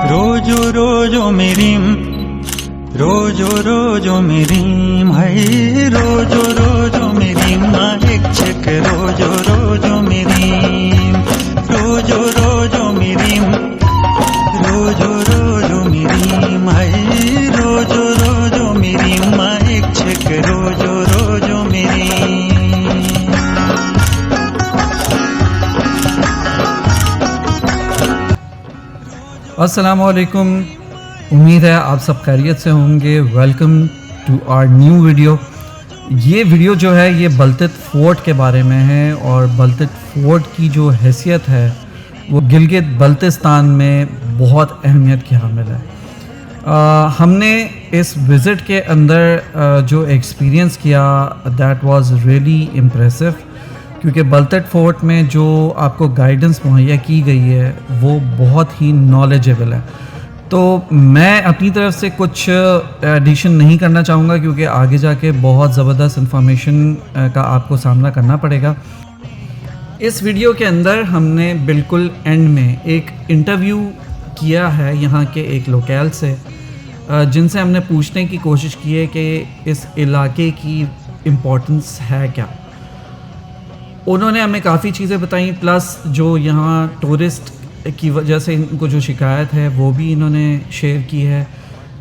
रोजो रोजो मेरीम रोजो रोजो मेरीम है रोजो रोजो मेरीम एक छक रोजो रोजो मेरीम रोजो रोजो मेरीम रोजो रोजो मेरीम है रोजो रोजो मेरीम एक छक रोजो रोजो मेरीम। अस्सलाम वालेकुम, उम्मीद है आप सब खैरियत से होंगे। Welcome to our new video. ये वीडियो जो है ये बल्तित फ़ोर्ट के बारे में है और बल्तित फ़ोर्ट की जो हैसियत है वो गिलगित बल्तिस्तान में बहुत अहमियत की हामिल है। हमने इस विज़िट के अंदर जो एक्सपीरियंस किया दैट वाज रियली इम्प्रेसिव, क्योंकि बल्तित फ़ोर्ट में जो आपको गाइडेंस मुहैया की गई है वो बहुत ही नॉलेजेबल है। तो मैं अपनी तरफ से कुछ एडिशन नहीं करना चाहूँगा क्योंकि आगे जाके बहुत ज़बरदस्त इंफॉर्मेशन का आपको सामना करना पड़ेगा। इस वीडियो के अंदर हमने बिल्कुल एंड में एक इंटरव्यू किया है यहाँ के एक लोकल से, जिनसे हमने पूछने की कोशिश की है कि इस इलाके की इम्पोर्टेंस है क्या। उन्होंने हमें काफ़ी चीज़ें बताई, प्लस जो यहाँ टूरिस्ट की वजह से इनको जो शिकायत है वो भी इन्होंने शेयर की है।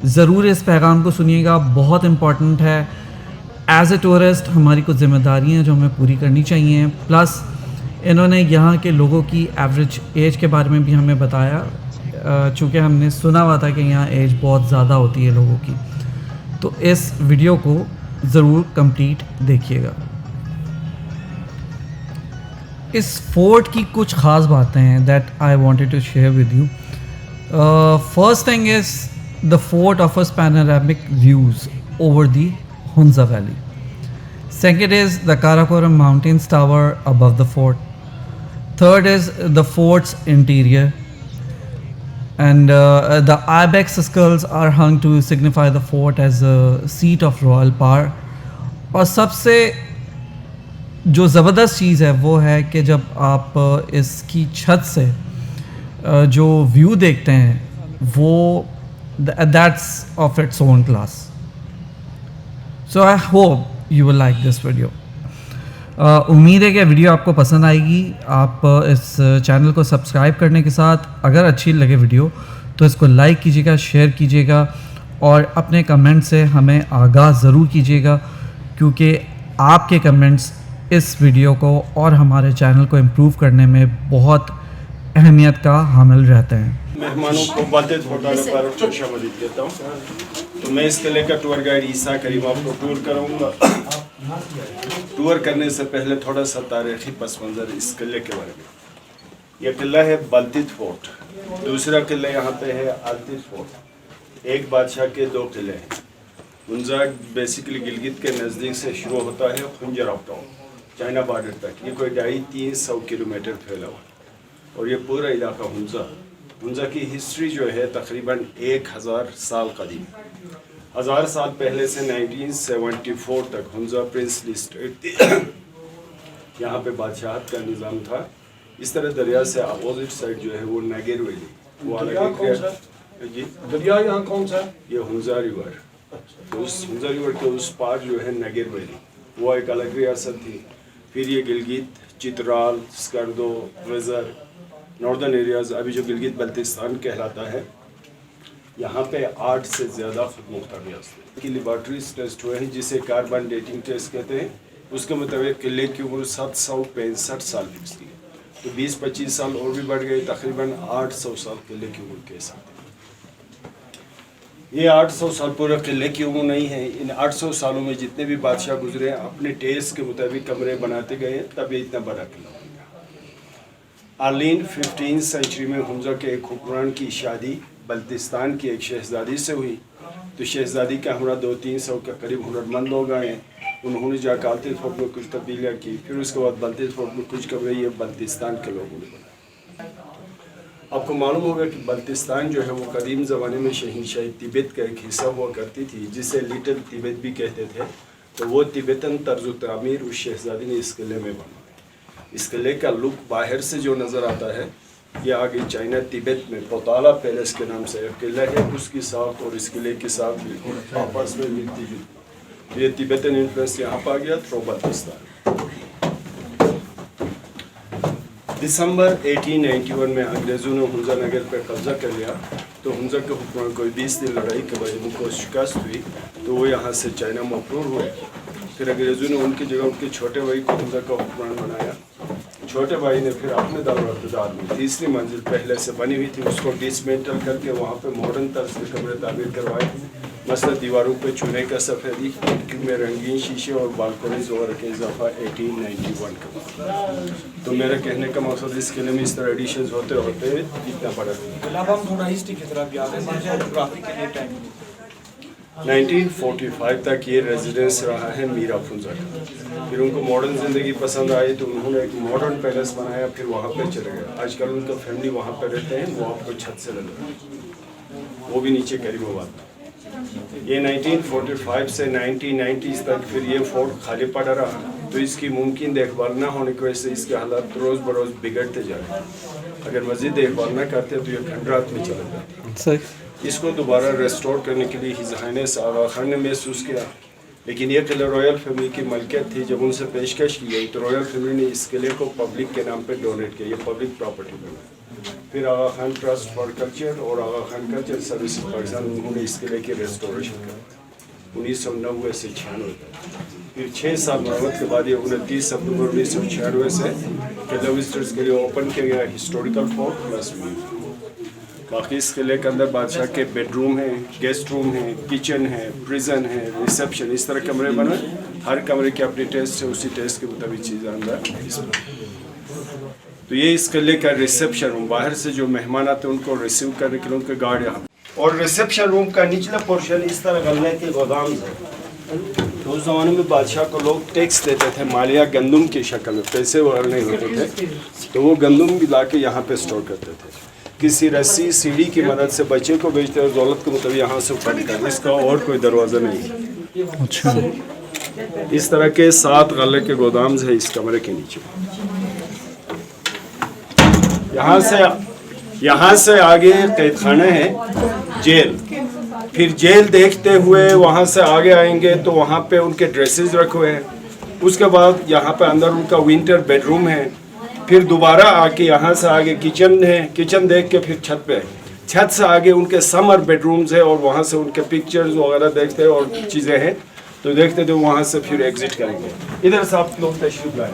ज़रूर इस पैगाम को सुनिएगा, बहुत इम्पॉर्टेंट है। एज़ ए टूरिस्ट हमारी कुछ ज़िम्मेदारियाँ जो हमें पूरी करनी चाहिए। प्लस इन्होंने यहाँ के लोगों की एवरेज एज के बारे में भी हमें बताया, चूँकि हमने सुना हुआ था कि यहाँ एज बहुत ज़्यादा होती है लोगों की। तो इस वीडियो को ज़रूर कंप्लीट देखिएगा। इस फोर्ट की कुछ ख़ास बातें हैं that I wanted to share with you. First thing is the fort offers panoramic views over the Hunza valley. Second is the Karakoram mountains tower above the fort. Third is the fort's interior and the ibex skulls are hung to signify the fort as a seat of royal power। और सबसे जो ज़बरदस्त चीज़ है वो है कि जब आप इसकी छत से जो व्यू देखते हैं वो that's of its own class. So I hope you will like this video. उम्मीद है कि वीडियो आपको पसंद आएगी। आप इस चैनल को सब्सक्राइब करने के साथ अगर अच्छी लगे वीडियो तो इसको लाइक कीजिएगा, शेयर कीजिएगा और अपने कमेंट से हमें आगाह ज़रूर कीजिएगा, क्योंकि आपके कमेंट्स इस वीडियो को और हमारे चैनल को इम्प्रूव करने में बहुत अहमियत का हामिल रहते हैं। मेहमानों को बल्तित होटल पर खुशामदीद कहता हूँ। तो मैं इस किले का टूर गाइड ईसा करीम आपको टूर कराऊंगा। टूर करने से पहले थोड़ा सा तारीखी पस मंज़र इस किले के बारे में। यह किला है बल्तित फोर्ट। दूसरा किला यहाँ पे है आलतित फोर्ट। एक बादशाह के दो किले हैं। हुंजा बेसिकली गिलगित के नज़दीक से शुरू होता है खुंजर ऑफ टाउन चाइना बॉर्डर तक। ये कोई 250-300 किलोमीटर फैला हुआ और ये पूरा इलाका हुंजा की हिस्ट्री जो है तकरीबन 1000 साल कदीम। 1000 साल पहले से 1974 तक हुंजा प्रिंसली स्टेट थी। यहाँ पे बादशाहत का निज़ाम था। इस तरह दरिया से अपोजिट साइड जो है वो नगेर वैली, वो अलग जी दरिया यहाँ कौन सा है? ये हुंजा रिवर। तो उस हुंजा रिवर के उस पार जो है नगेर वैली, वो एक अलग रियासत थी। फिर ये गिलगित, चित्राल, स्कर्दो, वेज़र, नॉर्दर्न एरियाज़, अभी जो गिलगित बल्तिस्तान कहलाता है, यहाँ पे 8 से ज़्यादा खुद मुख्तार रियासतें की लेबॉर्ट्रीज टेस्ट हुए हैं जिसे कार्बन डेटिंग टेस्ट कहते हैं। उसके मुताबिक किले की उम्र 765 साल फिक्स थी। तो 20-25 साल और भी बढ़ गए, तकरीबन 800 साल किले की उम्र के साथ। ये 800 साल पूरे किले की उम्र नहीं है। इन 800 सालों में जितने भी बादशाह गुजरे अपने टेस्ट के मुताबिक कमरे बनाते गए, तब ये इतना बड़ा किला हो गया। अर्लीन 15th सेंचुरी में हुंजा के एक हुक्मरान की शादी बल्तिस्तान की एक शहजादी से हुई। तो शहजादी का हमरा 200-300 के करीब हुनरमंद लोग आए। उन्होंने जाकर आलतित फोर्ट में कुछ तब्दीलियाँ की। फिर उसके बाद बल्तित फोर्ट में कुछ कमरे ये बल्तिस्तान के लोगों ने बनाए। आपको मालूम होगा कि बल्तिस्तान जो है वो कदीम ज़माने में शहनशाही तिब्बत का एक हिस्सा हुआ करती थी, जिसे लिटिल तिब्बत भी कहते थे। तो वो तिब्बतन तर्ज तामीर उस शहजादी ने इस किले में बनाया। इस किले का लुक बाहर से जो नज़र आता है ये आगे चाइना तिब्बत में पोताला पैलेस के नाम से एक किला है, उसकी साख और इस किले की साख बिल्कुल आपस में मिलती जुलती। ये तिब्बतन इन्फ्लुएंस यहाँ पर आ गया, त्रोबतिस्तान। दिसंबर 1891 में अंग्रेज़ों ने हुंजा नगर पर कब्जा कर लिया, तो हुंजा के हुक्मरान को 20 दिन लड़ाई के बाद उनको शिकस्त हुई, तो वो यहाँ से चाइना मफरूर हुए। फिर अंग्रेज़ों ने उनकी जगह उनके छोटे भाई को हुंजा का हुक्मरान बनाया। छोटे भाई ने फिर अपने दारुल में तीसरी मंजिल पहले से बनी हुई थी, उसको डिसमेंटल करके वहाँ पे मॉडर्न तर्ज के कमरे तामीर करवाए। मसला दीवारों पे चूने का सफ़ेदी, खिड़की में रंगीन शीशे और बालकनीज वगैरह के इजाफा 1891 का। तो मेरे कहने का मकसद इस किले में इस तरह एडिशंस होते होते इतना बड़ा था। अब हम थोड़ा हिस्ट्री की तरफ जाते हैं, जोग्राफी के लिए टाइम 1945 तक ये रेजिडेंस रहा है मीर अफरोज़ा का। फिर उनको मॉडर्न ज़िंदगी पसंद आई तो उन्होंने एक मॉडर्न पैलेस बनाया, फिर वहाँ पे चले गए। आजकल उनका फैमिली वहाँ पे रहते हैं, वो आपको छत से लग रहा है, वो भी नीचे करीमाबाद में। ये 1945 से 1990s तक फिर ये फोर्ट खाली पड़ा रहा, तो इसकी मुमकिन देखभाल न होने की वजह से इसके हालात रोज़ बरोज़ बिगड़ते जा रहे हैं। अगर मज़ीद देखभाल न करते तो ये खंडरात में चले जाते। इसको दोबारा रेस्टोर करने के लिए हिज़ हाइनेस आगा खान ने महसूस किया, लेकिन ये किला रॉयल फैमिली की मलकियत थी। जब उनसे पेशकश की गई तो रॉयल फैमिली ने इस किले को पब्लिक के नाम पे डोनेट किया, ये पब्लिक प्रॉपर्टी बना। फिर आगा खान ट्रस्ट फॉर कल्चर और आगा खान कल्चर सर्विस पाकिस्तान, उन्होंने इस किले की रेस्टोरेशन करा 1990 से 96 तक। फिर 6 साल मरम्मत के बाद ये 29 सितंबर 1996 से किला विजिटर्स के लिए ओपन किया गया हिस्टोरिकल फोर्ट प्लस म्यूजियम। बाकी इस किले के अंदर बादशाह के बेडरूम हैं, गेस्ट रूम हैं, किचन है, प्रिजन है, रिसेप्शन, इस तरह कमरे बने। हर कमरे के अपने टेस्ट है, उसी टेस्ट के मुताबिक चीज़ें अंदर। तो ये इस किले का रिसेप्शन रूम, बाहर से जो मेहमान आते हैं उनको रिसीव करने के लिए उनके गार्ड यहाँ। और रिसेप्शन रूम का निचला पोर्शन इस तरह गन्ने के गोदाम है। तो उस ज़माने में बादशाह को लोग टैक्स देते थे, मालिया गंदम की शक्ल में, पैसे वगैरह नहीं होते थे, तो वो गंदम भी ला के यहाँ पे स्टोर करते थे। किसी रस्सी सीढ़ी की मदद से बच्चे को बेचते और दौलत को मतलब यहाँ से उठा निकाल, इसका और कोई दरवाज़ा नहीं। अच्छा, इस तरह के 7 गले के गोदाम्स है इस कमरे के नीचे। यहाँ से आगे कैदखाना है, जेल। फिर जेल देखते हुए वहाँ से आगे आएंगे तो वहाँ पे उनके ड्रेसेस रखे हुए हैं। उसके बाद यहाँ पे अंदर उनका विंटर बेडरूम है। फिर दोबारा आके यहाँ से आगे किचन है, किचन देख के फिर छत पे, छत से आगे उनके समर बेडरूम्स है और वहाँ से उनके पिक्चर्स वगैरह देखते हैं और चीज़ें हैं तो देखते थे, वहाँ से फिर एग्जिट करेंगे। इधर से आप लोग तशरीफ लाए।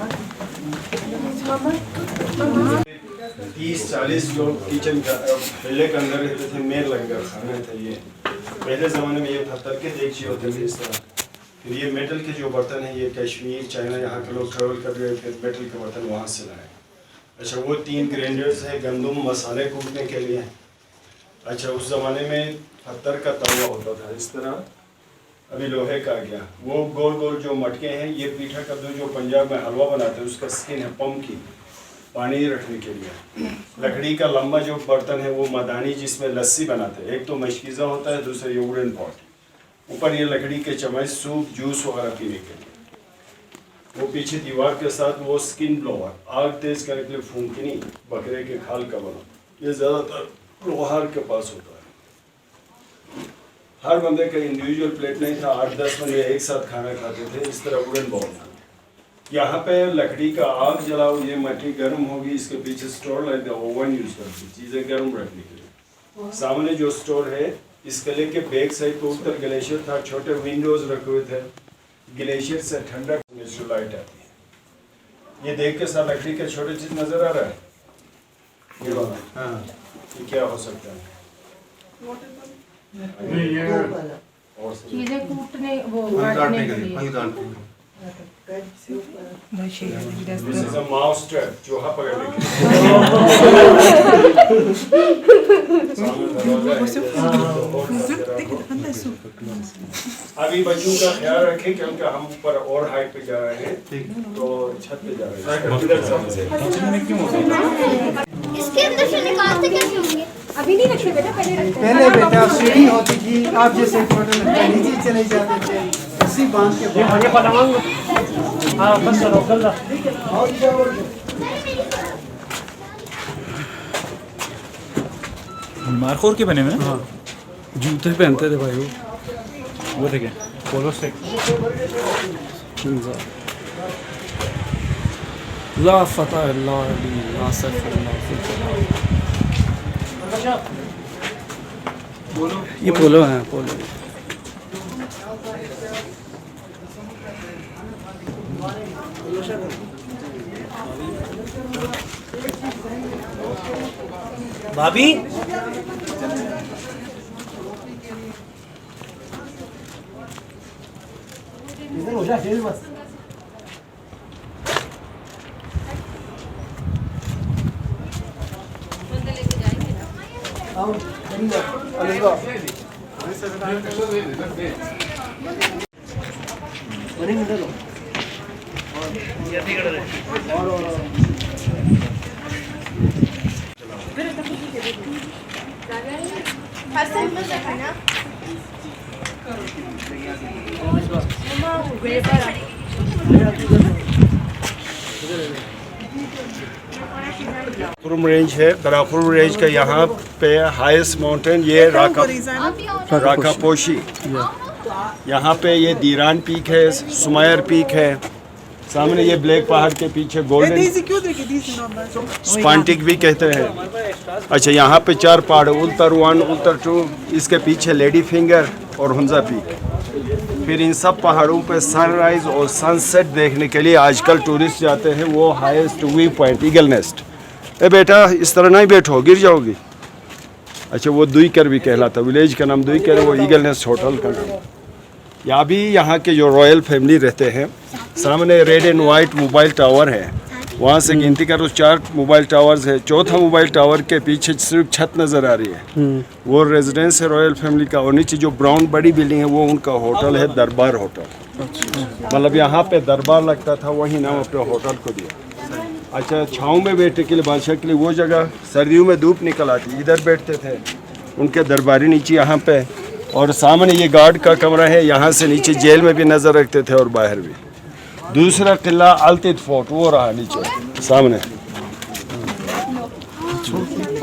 30-40 लोग किचन का पहले के अंदर रहते थे, मेल लंगर खाना था ये। पहले ज़माने में ये पत्थर के देगची होते थे इस तरह। फिर ये मेटल के जो बर्तन हैं ये कश्मीर, चाइना, यहाँ के लोग ट्रेवल कर रहे थे, मेटल के बर्तन वहाँ से लाए। अच्छा, वो 3 ग्राइंडर्स हैं गंदम मसाले कूटने के लिए। अच्छा, उस ज़माने में पत्थर का तवा होता था इस तरह, अभी लोहे का आ गया। वो गोल गोल जो मटके हैं, ये पीठा कद्दू जो पंजाब में हलवा बनाते हैं उसका स्किन है पम्पकिन, पानी रखने के लिए। लकड़ी का लंबा जो बर्तन है वो मदानी, जिसमें लस्सी बनाते हैं। एक तो मशकीज़ा होता है, दूसरा ये वुडन पॉट। ऊपर ये लकड़ी के चम्मच, सूप, जूस वगैरह पीने के लिए। वो पीछे दीवार के साथ वो स्किन ब्लोअर, आग तेज करने के लिए फूंकनी, बकरे के खाल का बना। ये ज़्यादातर लोहार के पास होता है। हर बंदे का इंडिविजुअल प्लेट नहीं था, 8-10 बंदे एक साथ खाना खाते थे। इस तरह वुडन बाउल था। यहाँ पे लकड़ी का आग जलाओ, ये मट्टी गर्म होगी, इसके पीछे स्टोर लाइक ओवन यूज करते, चीज़ें गर्म रखने के लिए। सामने जो स्टोर है, इस किले के बैक साइड पे उत्तर ग्लेशियर था, छोटे विंडोज रखे हुए थे। ग्लेशियर से ठंडक नेचुरल लाइट आती है। ये देख के साथ लकड़ी का छोटे चीज नजर आ रहा है, ये वाला। हाँ, ये क्या हो सकता है? चीजें कूटने, वो काटने के लिए। This is a mouse trap, चूहा पकड़ने के लिए। अभी बच्चों का ख्याल रखें क्योंकि हम ऊपर और हाइट पे जा रहे हैं, तो छत पे जा रहे हैं। इसके अंदर से निकालते कैसे होंगे? अभी नहीं रखे बेटा, पहले रखते हैं। पहले बेटा सीढ़ी होती थी, आप जैसे फोटो लगता नीचे चले जाते थे, इसी बांध के मारखोर के बने हुए हैं? हाँ, जूते पहनते थे भाई वो देखें पोलो स्टिक। ला फतह ला अली नासिर ये पोलो है पोलो। भाभी इधर हो जा खेल बस। आओ अलीगा बनी मिनट लो और हसन मजा खाना कुरुम रेंज है। दराकुरुम रेंज का यहाँ पे हाईएस्ट माउंटेन ये राका पोशी। यहाँ पे ये दीरान पीक है, सुमायर पीक है। सामने ये ब्लैक पहाड़ के पीछे गोल्डन स्पांटिक भी कहते हैं। अच्छा, यहाँ पे 4 पहाड़, उल्तर 1, उल्तर 2, इसके पीछे लेडी फिंगर और हुंजा पीक। फिर इन सब पहाड़ों पे सनराइज और सनसेट देखने के लिए आजकल टूरिस्ट जाते हैं। वो highest view point eagle nest. ए बेटा, इस तरह नहीं बैठो, गिर जाओगी। अच्छा, वो दुईकर भी कहलाता, विलेज का नाम दुईकर है, वो ईगल नेस्ट होटल का नाम। यहाँ भी यहाँ के जो रॉयल फैमिली रहते हैं। सामने red and white mobile tower है, वहाँ से गिनती करो 4 मोबाइल टावर्स है। चौथा मोबाइल टावर के पीछे सिर्फ छत नज़र आ रही है, वो रेजिडेंस है रॉयल फैमिली का। और नीचे जो ब्राउन बड़ी बिल्डिंग है वो उनका होटल है, दरबार होटल। मतलब यहाँ पे दरबार लगता था, वही नाम अपने होटल को दिया। अच्छा, छाँव में बैठने के लिए बादशाह के लिए वो जगह, सर्दियों में धूप निकल आती, इधर बैठते थे उनके दरबारी नीचे यहाँ पे। और सामने ये गार्ड का कमरा है, यहाँ से नीचे जेल में भी नज़र रखते थे और बाहर भी। दूसरा किला अल्तित फोर्ट वो रहा नीचे सामने,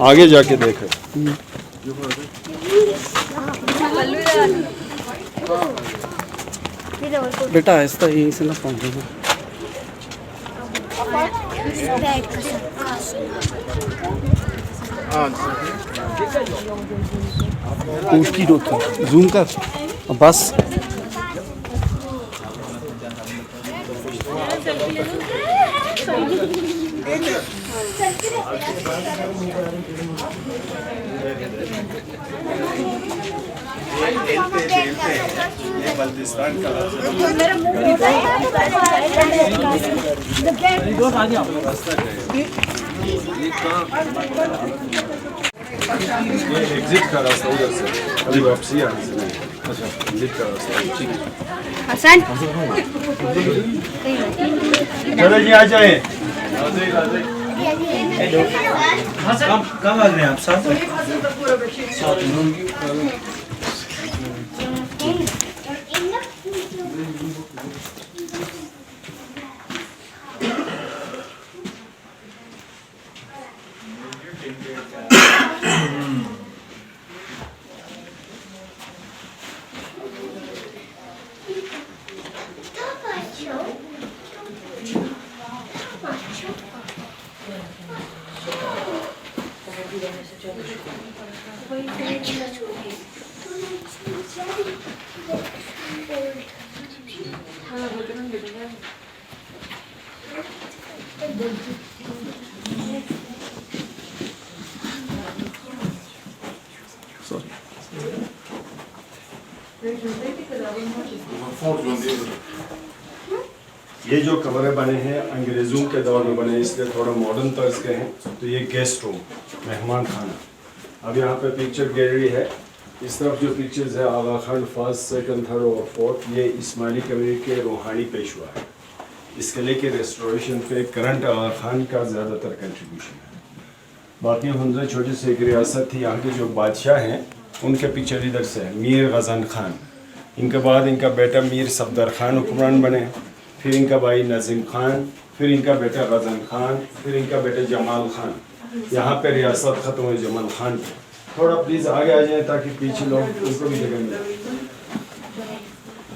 आगे जाके देखे। बेटा ऐसा यहीं से ना पहुँचेगा। उसकी रोक जूम कर बस। बल्तिस्तान का ये एग्जिट का रास्ता उधर से, अभी वापसी यहाँ से नहीं। अच्छा, एग्जिट का रास्ता। हसन चलो जी, आ जाए। कब आ गए आप? साथ में ये जो कमरे बने हैं अंग्रेज़ों के दौर में बने, इसलिए थोड़ा मॉडर्न तर्ज के हैं। तो ये गेस्ट रूम, मेहमान खाना। अब यहाँ पे पिक्चर गैलरी है। इस तरफ जो पिक्चर्स है आगा खान फर्स्ट, सेकंड, थर्ड और फोर्थ, ये इस्माइली कम्युनिटी के रूहानी पेशवा है। इसके लिए कि रेस्टोरेशन पे करंट आगा खान का ज़्यादातर कंट्रीब्यूशन है। बाकी हमजा छोटी सी एक रियासत थी, यहाँ के जो बादशाह हैं उनके पिक्चर इधर से है। मीर गज़न खान, इनके बाद इनका बेटा मीर सफदर खान हुक्मरान बने, फिर इनका भाई नज़ीम खान, फिर इनका बेटा गज़न खान, फिर इनका बेटा जमाल खान। यहाँ पे रियासत ख़त्म हुई जमाल खान पे। थोड़ा प्लीज आगे आ जाए ताकि पीछे लोग उनको भी जगह मिले।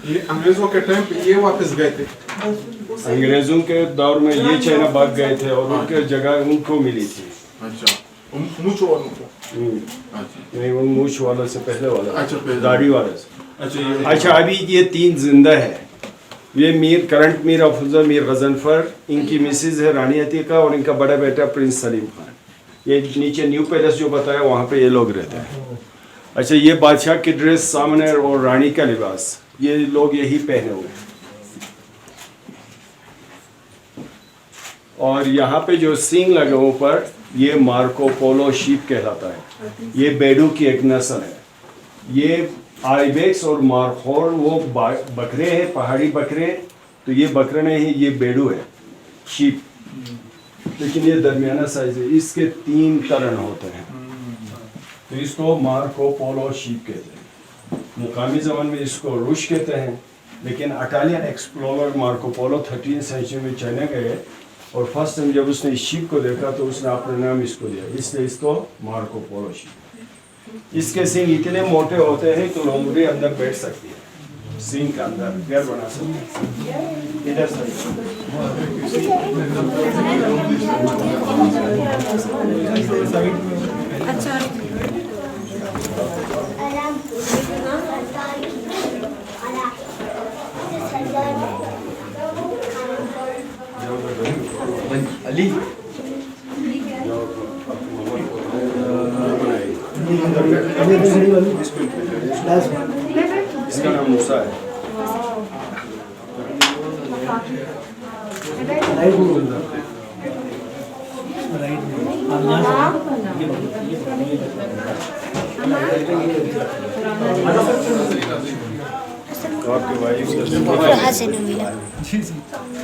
ये अंग्रेजों के टाइम पे ये वापस गए थे। अंग्रेजों के दौर में ये चाइना भाग गए थे और उनके जगह उनको मिली थी। अच्छा, मूछ वालों को। अच्छा, नहीं, उन मूछ वालों से पहले वाला। अच्छा, पहले दाढ़ी वाले से। अच्छा, ये अच्छा, अभी ये 3 जिंदा है। ये करंट मीर अफजल मीर गजनफर, इनकी मिसेज है रानी अतीका और इनका बड़ा बेटा प्रिंस सलीम खान। ये नीचे न्यू पैलेस जो बताया वहाँ पे ये लोग रहते हैं। अच्छा, ये बादशाह की ड्रेस सामने और रानी का लिबास, ये लोग यही पहने हुए हैं। और यहाँ पे जो सींग लगे ऊपर, ये मार्को पोलो शीप कहलाता है। ये बेडू की एक नस्ल है। ये आइबेक्स और मारखोर वो बकरे हैं, पहाड़ी बकरे। तो ये बकरे नहीं, ये बेडू है, शीप। लेकिन ये दरमियाना साइज है। इसके 3 तरन होते हैं, तो इसको मार्को पोलो शीप कहते हैं। मुकामी ज़बान में इसको रुश कहते हैं। लेकिन इटालियन एक्सप्लोरर मार्को पोलो 13वीं सेंचुरी में चाइना गए और फर्स्ट टाइम जब उसने इस शीप को देखा तो उसने अपना नाम इसको दिया, इसलिए इसको मार्को पोलो शीप। इसके सींग इतने मोटे होते हैं कि लोमड़ी अंदर बैठ सकती है, सींग के अंदर घर बना सकती है। इधर से अली इसका नाम मूसा है। आपके वाइफ से नहीं मिला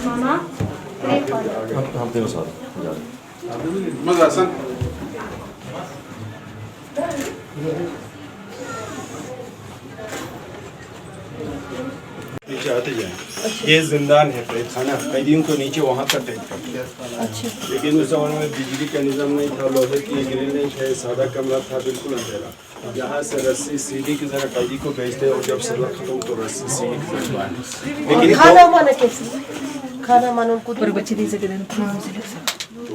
मामा मजा सन। नीचे आते जाएं। ये जिंदान है, कैद खाना। कैदियों को नीचे वहाँ पर कैद करते हैं। लेकिन उस जमाने में बिजली का निज़ाम नहीं था, लोहे की ग्रिल नहीं थे, सादा कमरा था, बिल्कुल अंधेरा। यहाँ से रस्सी सीढ़ी की तरह कैदी को भेजते और जब सजा खत्म तो रस्सी सीढ़ी की तरह बांधते। लेकिन खाना माना कैसे? खाना मानो उनको पर बच्चे दे सके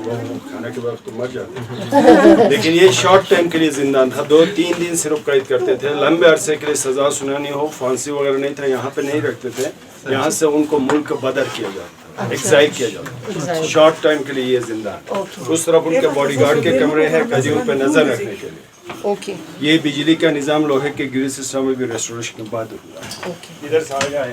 खाना के बाद तो मर जाते। लेकिन ये शॉर्ट टाइम के लिए जिंदान था, 2-3 दिन सिर्फ कैद करते थे। लंबे अरसे के लिए सजा सुनानी हो, फांसी वगैरह नहीं था, यहाँ पे नहीं रखते थे। यहाँ से उनको मुल्क बदर किया जाता, एक्साइल किया जाता। शॉर्ट टाइम के लिए ये जिंदान। उस तरफ उनके बॉडीगार्ड के कमरे हैं कैदियों पे नजर रखने के लिए। ओके ये बिजली का निजाम लोहे के ग्रिल सिस्टम में भी रेस्टोरेशन के बाद हुआ है। इधर से आ जाए।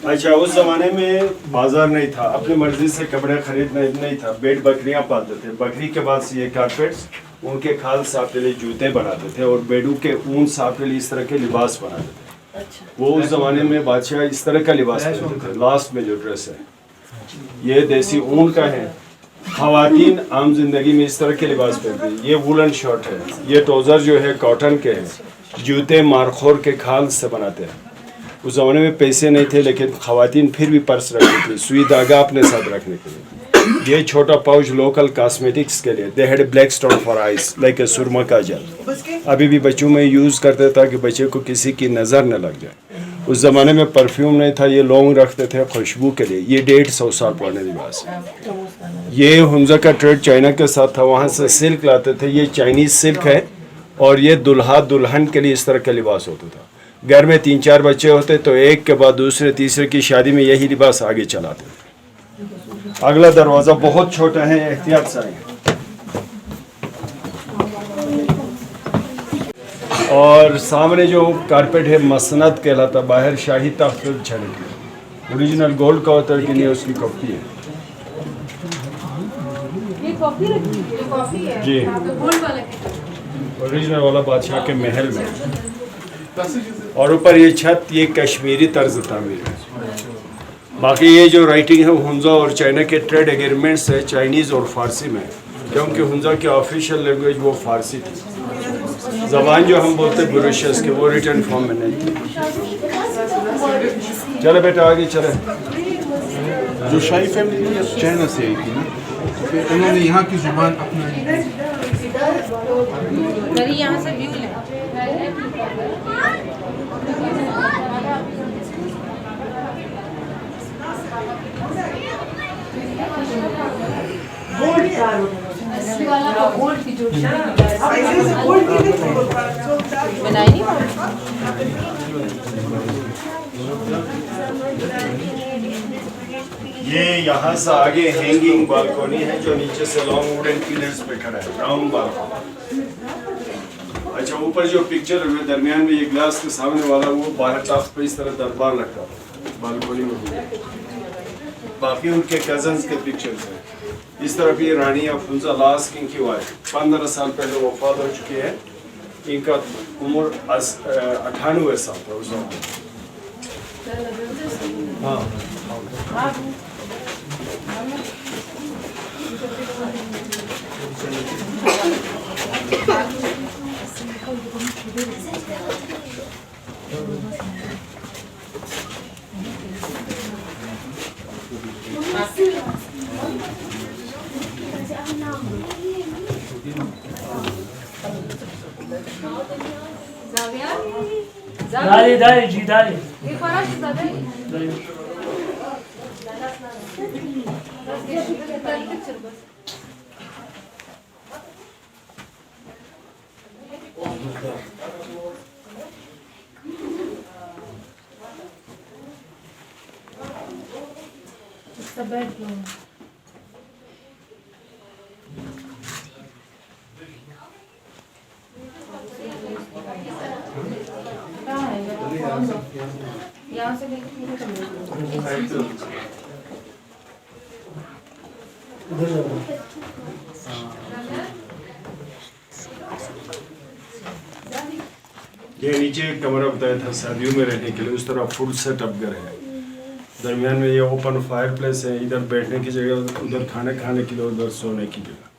अच्छा, उस जमाने में बाजार नहीं था, अपनी मर्जी से कपड़े खरीदना नहीं था। बेड बकरियां पालते थे। बकरी के बाद से ये कारपेट्स, उनके खाल साफ के लिए जूते बनाते थे और बेडू के ऊन साफ के लिए इस तरह के लिबास बनाते थे। वो उस जमाने में बादशाह इस तरह का लिबास पहनते थे। लास्ट में जो ड्रेस है ये देसी ऊन का है। खवातीन आम जिंदगी में इस तरह के लिबास पहनती है। ये वुलन शर्ट है। ये ट्राउजर जो है कॉटन के हैं। जूते मारखोर के खाल से बनाते हैं। उस ज़माने में पैसे नहीं थे, लेकिन ख़वातीन फिर भी पर्स रखती थी, सुई धागा अपने साथ रखने के लिए। ये छोटा पाउच लोकल कॉस्मेटिक्स के लिए, they had black stone for eyes like a surma का जल, अभी भी बच्चों में यूज़ करते ताकि बच्चे को किसी की नज़र न लग जाए। उस ज़माने में परफ्यूम नहीं था, ये लौंग रखते थे खुशबू के लिए। ये 150 साल पुराने लिबास है। ये हुंजा का ट्रेड चाइना के साथ था, वहाँ से सिल्क लाते थे। ये चाइनीज़ सिल्क है और ये दुल्हा दुल्हन के लिए इस तरह का लिबास होता था। घर में 3-4 बच्चे होते तो एक के बाद दूसरे तीसरे की शादी में यही लिबास आगे चलाते थे। अगला दरवाज़ा बहुत छोटा है, एहतियात से आएंगे। और सामने जो कारपेट है मसनद कहलाता, बाहर शाही तख्त छड़े, ओरिजिनल गोल्ड का होता है कि नहीं, उसकी कॉपी है। जी ओरिजिनल वाला बादशाह के महल में। और ऊपर ये छत, ये कश्मीरी तर्ज तामीर है। बाकी ये जो राइटिंग है हुंजा और चाइना के ट्रेड एग्रीमेंट्स है, चाइनीज़ और फारसी में, क्योंकि हुंजा की ऑफिशियल लैंग्वेज वो फारसी थी। ज़बान जो हम बोलते बुरुशस के, वो रिटर्न फॉर्म में नहीं थी। चले बेटा आगे चले। जो शाही फैमिली चाइना से आई थी ना, तो फिर उन्होंने यहाँ की जुबान अपनाई। यहाँ से व्यू ले। ये यहाँ से आगे हैंगिंग बालकोनी है, जो नीचे से लॉन्ग वुडन पिलर्स पे खड़ा है, राउंड बालकोनी। अच्छा, ऊपर जो पिक्चर है दरमियान में ये ग्लास के सामने वाला, वो बाहर तख्त पे इस तरह दरबार लगता था बालकोनी में। बाकी उनके कजन्स के पिक्चर्स हैं। इस तरफ ये रानी अफरोजा लास किंग की वाइफ 15 साल पहले वफात हो चुकी है। इनका उम्र 98 साल था उस वक्त। हाँ Dale, dale, G, dale. It's the bedroom. यहाँ से ये नीचे एक कमरा बताया था शादियों में रहने के लिए, उस तरह फुल सेटअप घर है। दरमियान में ये ओपन फायर प्लेस है, इधर बैठने की जगह, उधर खाना खाने के लिए, उधर सोने की जगह।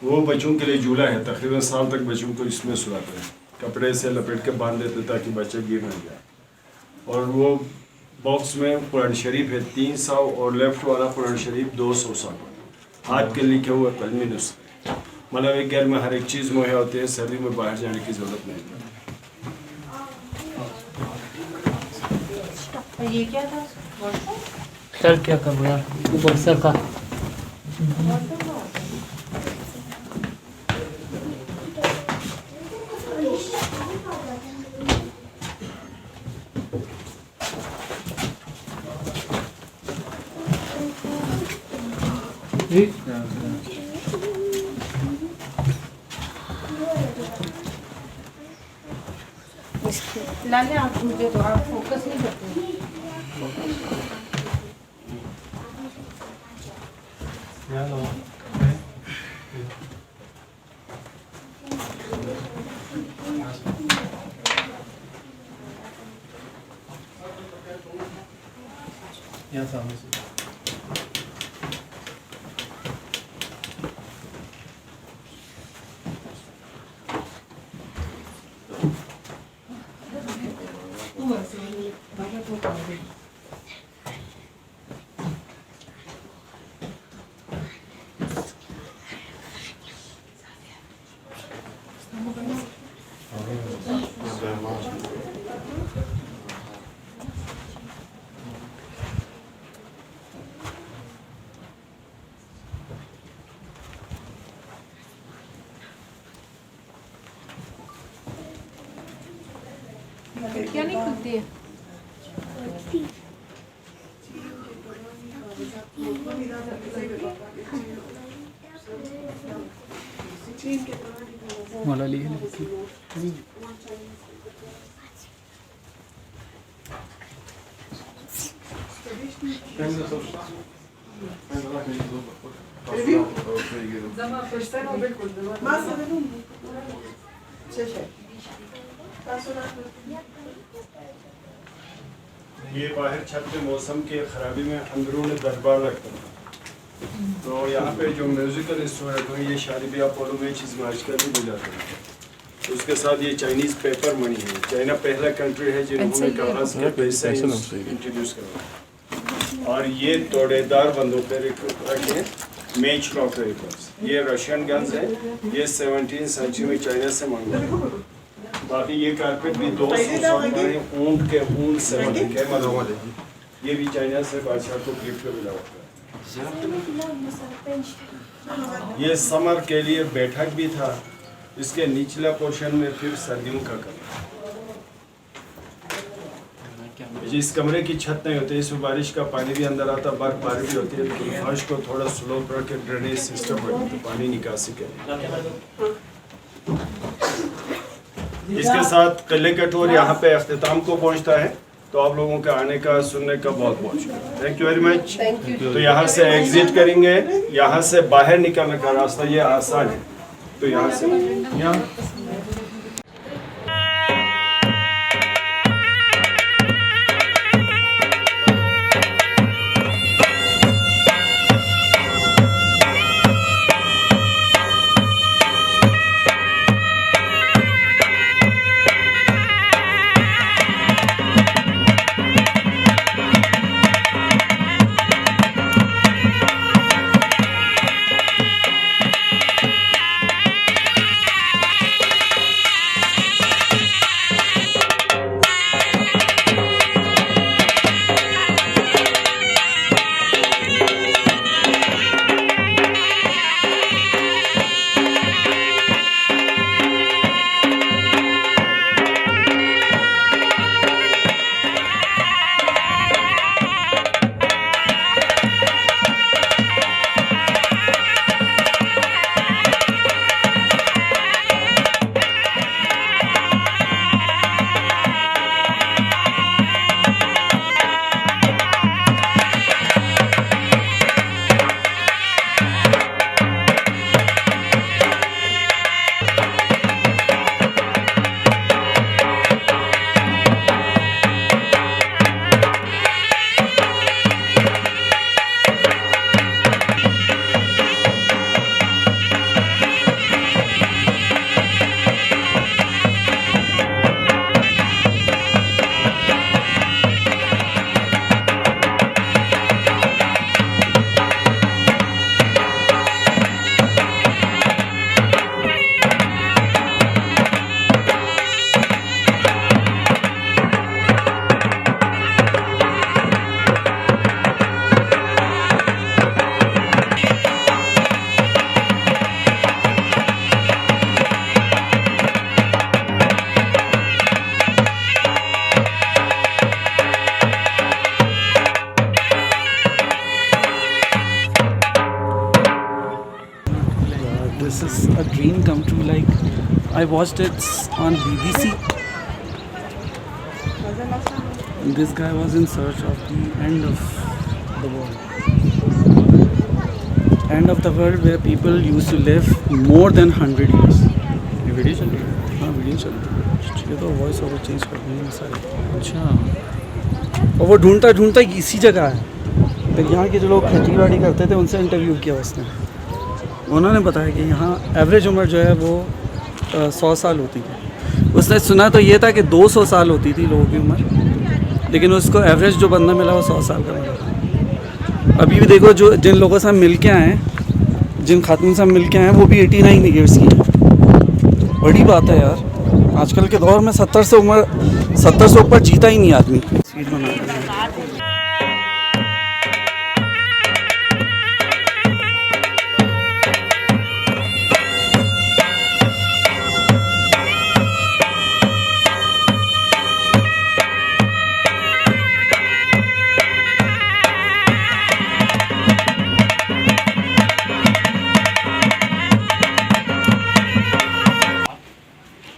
वो बच्चों के लिए झूला है, तकरीबन साल तक बच्चों को इसमें सुलाते हैं, कपड़े से लपेट के बांध देते ताकि बच्चे गिर न जाए। और वो बॉक्स में कुरान शरीफ है 300, और लेफ्ट वाला कुरान शरीफ 200 साल हाथ के लिखे हुए कलमी नुस्खे। मतलब एक घर में हर एक चीज़ मुहैया होती है, सर्दी में बाहर जाने की ज़रूरत नहीं है। ये क्या था? सर क्या करूँ यार, ऊपर सर का लाले आप मुझे तो आप फोकस नहीं करते। यहाँ सामने से क्या नहीं खुलती है? मौला ली है ये बाहर छत के मौसम के खराबी में अंदरून दरबार लगता है। तो यहाँ पे जो म्यूजिकल इंस्ट्रूमेंट हैं ये शादी ब्याह पोलो में चीज़ आजकल भी बजाते हैं। तो उसके साथ ये चाइनीज़ पेपर मनी है। चाइना पहला कंट्री है जिन्होंने कागज़ के पैसे इंट्रोड्यूस करवाया। और ये तोड़ेदार बंदूकें रखे मेच लॉक राइफल्स। ये रशियन गन्स हैं। ये 17वीं सेंचुरी में चाइना से मंगवाए। बाकी ये कारपेट भी 200 ऊँट के ऊन से बने के ये भी चाइना से बादशाह को गिफ्ट में मिला होता है। ये समर के लिए बैठक भी था। इसके निचला पोर्शन में फिर सर्दियों का कमरा। जिस कमरे की छत नहीं होती इसमें बारिश का पानी भी अंदर आता, बर्फबारी भी होती है, लेकिन फर्श को थोड़ा स्लोप रख के ड्रेनेज सिस्टम बनी तो पानी निकासी के। इसके साथ किले का टूर यहाँ पे अख्तिताम को पहुँचता है। तो आप लोगों के आने का सुनने का बहुत बहुत शुक्रिया। Thank you very much. तो यहाँ से एग्जिट करेंगे। यहाँ से बाहर निकलने का रास्ता ये आसान है। तो यहाँ से this is a dream come true. Like I watched it on BBC. And this guy was in search of the end of the world. End of the world where people used to live more than 100 years. ये video चल रही है? हाँ video चल रही है। ये तो वॉइस ओवर चेंज कर देंगे सारे। अच्छा। और वो ढूंढता ढूंढता इसी जगह है। तो यहाँ के जो लोग खेती बाड़ी करते थे उनसे इंटरव्यू किया उसने। उन्होंने बताया कि यहाँ एवरेज उम्र जो है वो 100 साल होती थी। उसने सुना तो ये था कि 200 साल होती थी लोगों की उम्र, लेकिन उसको एवरेज जो बंदा मिला वो 100 साल का मिला। अभी भी देखो जो जिन लोगों से हम मिल के आए हैं, जिन खातून से हम मिल के आए हैं, वो भी 89 ईयर्स की है। बड़ी बात है यार, आजकल के दौर में 70 से ऊपर जीता ही नहीं आदमी।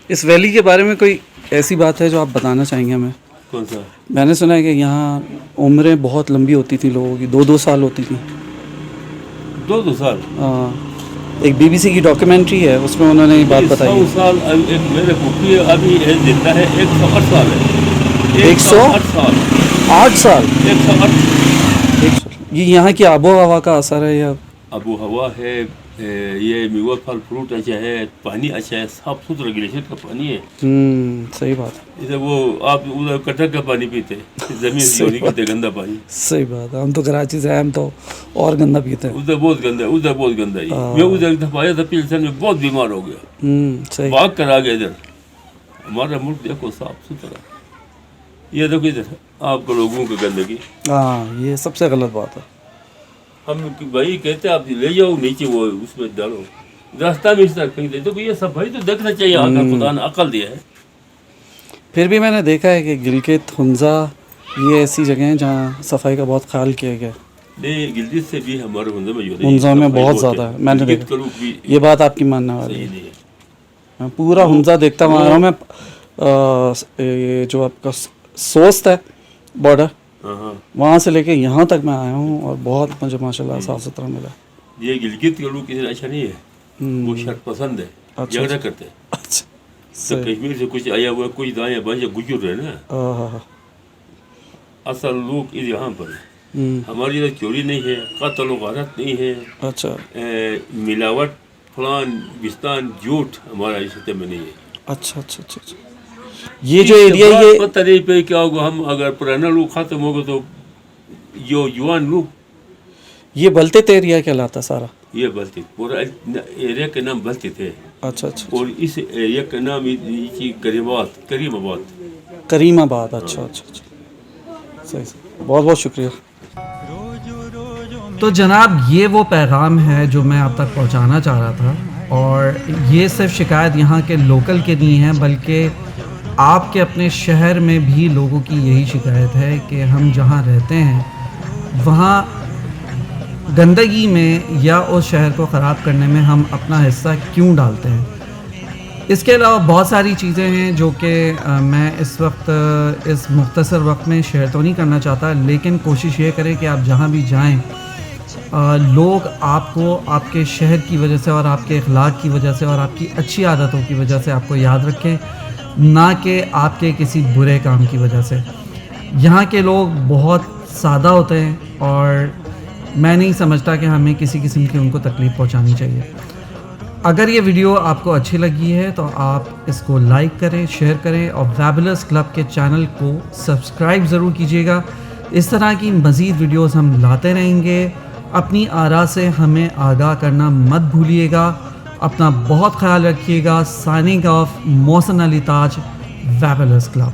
इस वैली के बारे में कोई ऐसी बात है जो आप बताना चाहेंगे हमें? कौन सा? मैंने सुना है कि यहाँ उम्रें बहुत लंबी होती थी लोगों की, 2-2 साल होती थी। 2-2 साल? हाँ, एक BBC की डॉक्यूमेंट्री है, उसमें उन्होंने ये बात बताई है। 100 साल। एक मेरे पुप्पी अभी जिंदा है, 108 साल है। 108 साल? 8 साल? 108। ये यहाँ की आबो हवा का असर है या? आबो हवा है, ये मेवा फल फ्रूट अच्छा है, पानी अच्छा है, साफ सुथरा ग्लेशियर का पानी है। सही बात है। इधर वो आप उधर कटर का पानी पीते, जमीन से नहीं पीते, गंदा पानी। सही बात है, हम तो कराची से, हम तो और गंदा पीते हैं। उधर बहुत गंदा है, उधर बहुत गंदा है। मैं उधर एक दफा आया था पिलसन में, बहुत बीमार हो गया। सही। भाग कर आ गया इधर। हमारा मुल्क देखो साफ सुथरा, ये देखो इधर आपको लोगों की गंदगी। हाँ, ये सबसे गलत बात है। हम भाई कहते आप ले जाओ नीचे, वो उसमें डालो, रास्ता में इस तरह फेंक दे। तो ये सब भाई तो देखना चाहिए, अगर खुदा ने अकल दिया है। फिर भी मैंने देखा है कि गिलगित, हुंजा, ये ऐसी जगह हैं जहाँ सफाई का बहुत ख्याल किया गया। नहीं, गिलगित से भी हमारे हुंजा में बहुत ज़्यादा है, मैंने देखा। ये बात आपकी मानने वाली है। नहीं है। मैं पूरा हुंजा देखता हुआ आया हूँ। मैं ये जो आपका सोस्त है बॉर्डर, वहाँ से लेके यहाँ तक मैं आया हूँ और बहुत मुझे माशाल्लाह साफ सुथरा मिला। ये गिलगित के लोग किसी अच्छा नहीं है, वो शर्त पसंद है, झगड़ा करते हैं। अच्छा, तो कश्मीर से कुछ आया हुआ, कुछ दाएं बाएं गुजर रहे ना, असल लोग इस यहाँ पर है। हमारी इधर चोरी नहीं है, कत्ल गारत नहीं है। अच्छा, मिलावट, फलान बिस्तान, झूठ हमारा इस हिस्से में नहीं है। अच्छा अच्छा अच्छा अच्छा। ये जो एरिया, ये पता नहीं पे क्या होगा, हम अगर पुराना लोग खत्म हो गए तो जो युवान लोग, ये बलतित एरिया कहलाता सारा? ये बलतित, पूरा एरिया के नाम बलतित है। अच्छा अच्छा। और इस एरिया का नाम करीमाबाद। करीमाबाद, अच्छा अच्छा अच्छा, सही सही, बहुत बहुत शुक्रिया। तो जनाब, ये वो पैगाम है जो मैं आप तक पहुंचाना चाह रहा था। और ये सिर्फ शिकायत यहाँ के लोकल के नहीं है, बल्कि आपके अपने शहर में भी लोगों की यही शिकायत है कि हम जहाँ रहते हैं वहाँ गंदगी में या उस शहर को ख़राब करने में हम अपना हिस्सा क्यों डालते हैं। इसके अलावा बहुत सारी चीज़ें हैं जो कि मैं इस वक्त इस मुख्तसर वक्त में शेयर तो नहीं करना चाहता, लेकिन कोशिश ये करें कि आप जहाँ भी जाएं लोग आपको आपके शहर की वजह से और आपके अखलाक की वजह से और आपकी अच्छी आदतों की वजह से आपको याद रखें, ना कि आपके किसी बुरे काम की वजह से। यहाँ के लोग बहुत सादा होते हैं और मैं नहीं समझता कि हमें किसी किस्म की उनको तकलीफ़ पहुँचानी चाहिए। अगर ये वीडियो आपको अच्छी लगी है तो आप इसको लाइक करें, शेयर करें और फैबुलस क्लब के चैनल को सब्सक्राइब ज़रूर कीजिएगा। इस तरह की मज़ीद वीडियोस हम लाते रहेंगे। अपनी आरा से हमें आगाह करना मत भूलिएगा। अपना बहुत ख्याल रखिएगा। साइनिंग ऑफ, मोहसिन अली ताज, फैबुलस क्लब।